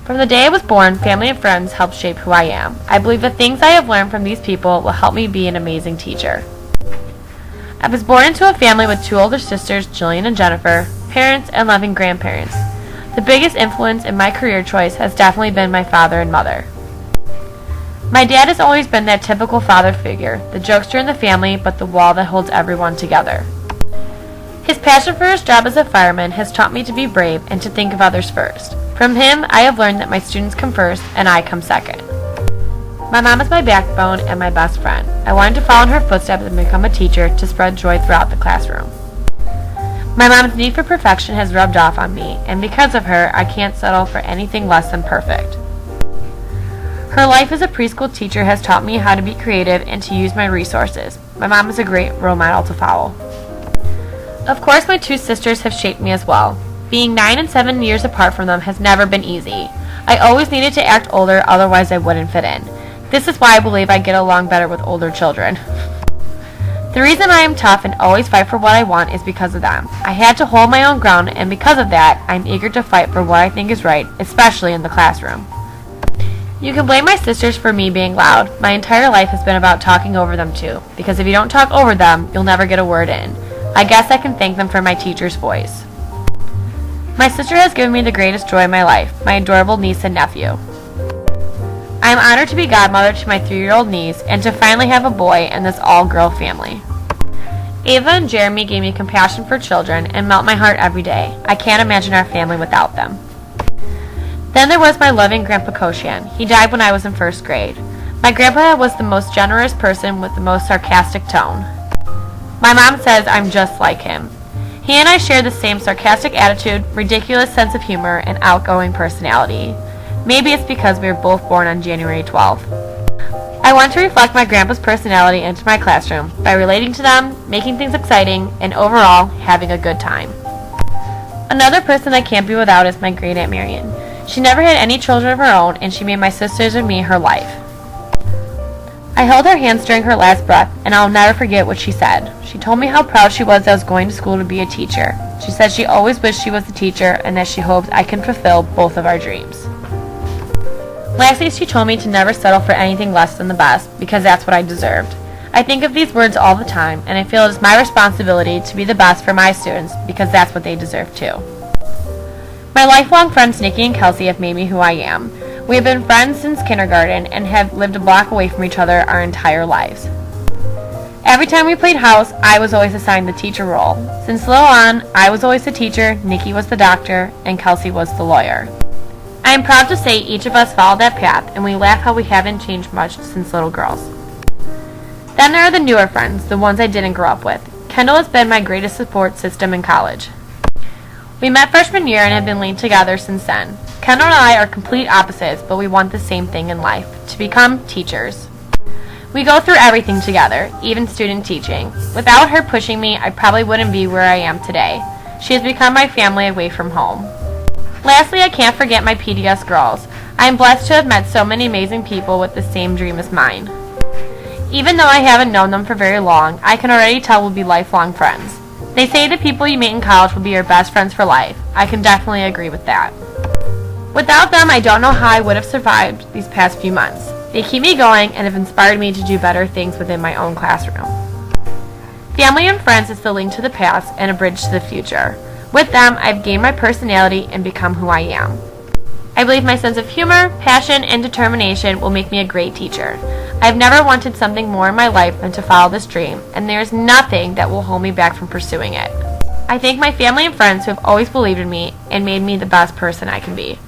From the day I was born, family and friends helped shape who I am. I believe the things I have learned from these people will help me be an amazing teacher. I was born into a family with 2 older sisters, Jillian and Jennifer, parents, and loving grandparents. The biggest influence in my career choice has definitely been my father and mother. My dad has always been that typical father figure, the jokester in the family, but the wall that holds everyone together. His passion for his job as a fireman has taught me to be brave and to think of others first. From him, I have learned that my students come first and I come second. My mom is my backbone and my best friend. I wanted to follow in her footsteps and become a teacher to spread joy throughout the classroom. My mom's need for perfection has rubbed off on me, and because of her, I can't settle for anything less than perfect. Her life as a preschool teacher has taught me how to be creative and to use my resources. My mom is a great role model to follow. Of course, my 2 sisters have shaped me as well. Being 9 and 7 years apart from them has never been easy. I always needed to act older, otherwise I wouldn't fit in. This is why I believe I get along better with older children. The reason I am tough and always fight for what I want is because of them. I had to hold my own ground, and because of that, I'm eager to fight for what I think is right, especially in the classroom. You can blame my sisters for me being loud. My entire life has been about talking over them too, because if you don't talk over them, you'll never get a word in. I guess I can thank them for my teacher's voice. My sister has given me the greatest joy in my life, my adorable niece and nephew. I am honored to be godmother to my 3-year-old niece and to finally have a boy in this all-girl family. Ava and Jeremy gave me compassion for children and melt my heart every day. I can't imagine our family without them. Then there was my loving Grandpa Koshan. He died when I was in 1st grade. My grandpa was the most generous person with the most sarcastic tone. My mom says I'm just like him. He and I share the same sarcastic attitude, ridiculous sense of humor, and outgoing personality. Maybe it's because we were both born on January 12th. I want to reflect my grandpa's personality into my classroom by relating to them, making things exciting, and overall, having a good time. Another person I can't be without is my great Aunt Marion. She never had any children of her own, and she made my sisters and me her life. I held her hands during her last breath, and I'll never forget what she said. She told me how proud she was that I was going to school to be a teacher. She said she always wished she was a teacher, and that she hopes I can fulfill both of our dreams. Lastly, she told me to never settle for anything less than the best, because that's what I deserved. I think of these words all the time, and I feel it is my responsibility to be the best for my students, because that's what they deserve too. My lifelong friends Nikki and Kelsey have made me who I am. We have been friends since kindergarten and have lived a block away from each other our entire lives. Every time we played house, I was always assigned the teacher role. Since little on, I was always the teacher, Nikki was the doctor, and Kelsey was the lawyer. I am proud to say each of us followed that path, and we laugh how we haven't changed much since little girls. Then there are the newer friends, the ones I didn't grow up with. Kendall has been my greatest support system in college. We met freshman year and have been linked together since then. Kendall and I are complete opposites, but we want the same thing in life, to become teachers. We go through everything together, even student teaching. Without her pushing me, I probably wouldn't be where I am today. She has become my family away from home. Lastly, I can't forget my PDS girls. I am blessed to have met so many amazing people with the same dream as mine. Even though I haven't known them for very long, I can already tell we'll be lifelong friends. They say the people you meet in college will be your best friends for life. I can definitely agree with that. Without them, I don't know how I would have survived these past few months. They keep me going and have inspired me to do better things within my own classroom. Family and friends is the link to the past and a bridge to the future. With them, I've gained my personality and become who I am. I believe my sense of humor, passion, and determination will make me a great teacher. I've never wanted something more in my life than to follow this dream, and there is nothing that will hold me back from pursuing it. I thank my family and friends who have always believed in me and made me the best person I can be.